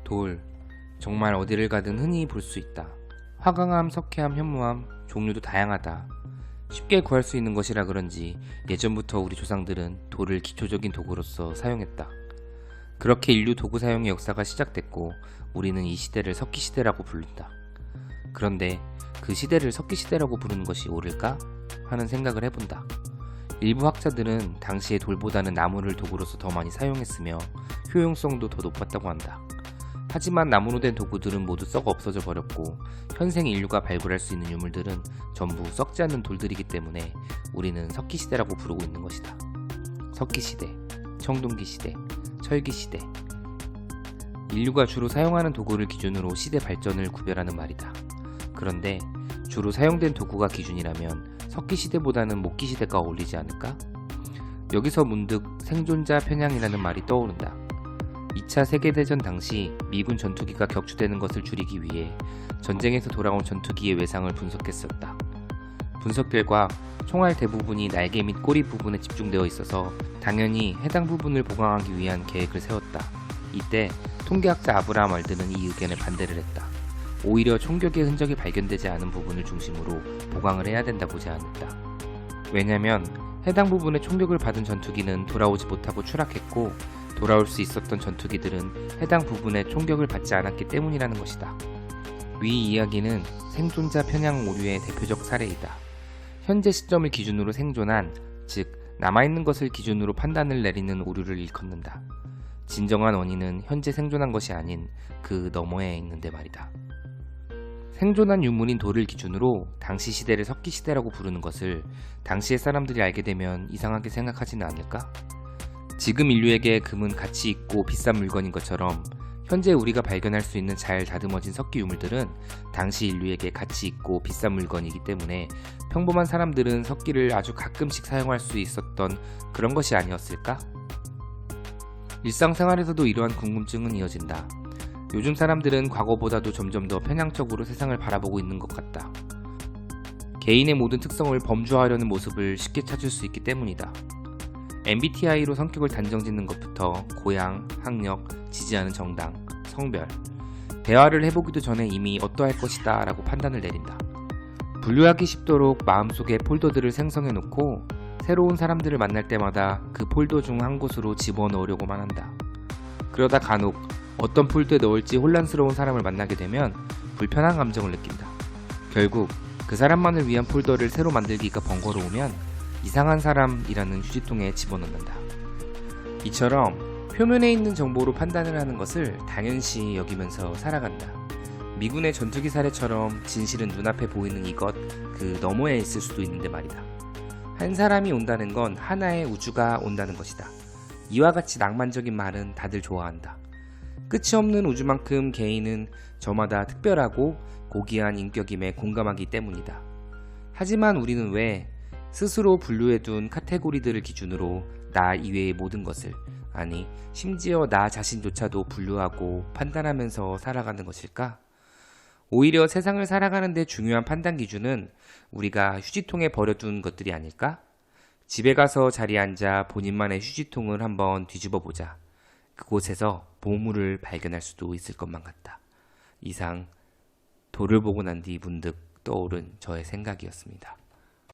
돌, 정말 어디를 가든 흔히 볼 수 있다. 화강암, 석회암, 현무암, 종류도 다양하다. 쉽게 구할 수 있는 것이라 그런지 예전부터 우리 조상들은 돌을 기초적인 도구로서 사용했다. 그렇게 인류 도구 사용의 역사가 시작됐고 우리는 이 시대를 석기시대라고 부른다. 그런데 그 시대를 석기시대라고 부르는 것이 옳을까? 하는 생각을 해본다. 일부 학자들은 당시에 돌보다는 나무를 도구로서 더 많이 사용했으며 효용성도 더 높았다고 한다. 하지만 나무로 된 도구들은 모두 썩어 없어져 버렸고 현생 인류가 발굴할 수 있는 유물들은 전부 썩지 않는 돌들이기 때문에 우리는 석기시대라고 부르고 있는 것이다. 석기시대, 청동기시대, 철기시대. 인류가 주로 사용하는 도구를 기준으로 시대 발전을 구별하는 말이다. 그런데 주로 사용된 도구가 기준이라면 석기시대보다는 목기시대가 어울리지 않을까? 여기서 문득 생존자 편향이라는 말이 떠오른다. 2차 세계대전 당시 미군 전투기가 격추되는 것을 줄이기 위해 전쟁에서 돌아온 전투기의 외상을 분석했었다. 분석 결과 총알 대부분이 날개 및 꼬리 부분에 집중되어 있어서 당연히 해당 부분을 보강하기 위한 계획을 세웠다. 이때 통계학자 아브라함 월드는 이 의견에 반대를 했다. 오히려 총격의 흔적이 발견되지 않은 부분을 중심으로 보강을 해야 된다고 제안했다. 왜냐면 해당 부분에 총격을 받은 전투기는 돌아오지 못하고 추락했고 돌아올 수 있었던 전투기들은 해당 부분에 총격을 받지 않았기 때문이라는 것이다. 위 이야기는 생존자 편향 오류의 대표적 사례이다. 현재 시점을 기준으로 생존한, 즉 남아있는 것을 기준으로 판단을 내리는 오류를 일컫는다. 진정한 원인은 현재 생존한 것이 아닌 그 너머에 있는데 말이다. 생존한 유물인 돌을 기준으로 당시 시대를 석기시대라고 부르는 것을 당시의 사람들이 알게 되면 이상하게 생각하지는 않을까? 지금 인류에게 금은 가치 있고 비싼 물건인 것처럼 현재 우리가 발견할 수 있는 잘 다듬어진 석기 유물들은 당시 인류에게 가치 있고 비싼 물건이기 때문에 평범한 사람들은 석기를 아주 가끔씩 사용할 수 있었던 그런 것이 아니었을까? 일상생활에서도 이러한 궁금증은 이어진다. 요즘 사람들은 과거보다도 점점 더 편향적으로 세상을 바라보고 있는 것 같다. 개인의 모든 특성을 범주화하려는 모습을 쉽게 찾을 수 있기 때문이다. MBTI로 성격을 단정짓는 것부터 고향, 학력, 지지하는 정당, 성별, 대화를 해보기도 전에 이미 어떠할 것이다 라고 판단을 내린다. 분류하기 쉽도록 마음속에 폴더들을 생성해놓고 새로운 사람들을 만날 때마다 그 폴더 중 한 곳으로 집어넣으려고만 한다. 그러다 간혹 어떤 폴더에 넣을지 혼란스러운 사람을 만나게 되면 불편한 감정을 느낀다. 결국 그 사람만을 위한 폴더를 새로 만들기가 번거로우면 이상한 사람이라는 휴지통에 집어넣는다. 이처럼 표면에 있는 정보로 판단을 하는 것을 당연시 여기면서 살아간다. 미군의 전투기 사례처럼 진실은 눈앞에 보이는 이것 그 너머에 있을 수도 있는데 말이다. 한 사람이 온다는 건 하나의 우주가 온다는 것이다. 이와 같이 낭만적인 말은 다들 좋아한다. 끝이 없는 우주만큼 개인은 저마다 특별하고 고귀한 인격임에 공감하기 때문이다. 하지만 우리는 왜 스스로 분류해둔 카테고리들을 기준으로 나 이외의 모든 것을, 아니 심지어 나 자신조차도 분류하고 판단하면서 살아가는 것일까? 오히려 세상을 살아가는 데 중요한 판단 기준은 우리가 휴지통에 버려둔 것들이 아닐까? 집에 가서 자리에 앉아 본인만의 휴지통을 한번 뒤집어 보자. 그곳에서 보물을 발견할 수도 있을 것만 같다. 이상 돌을 보고 난 뒤 문득 떠오른 저의 생각이었습니다.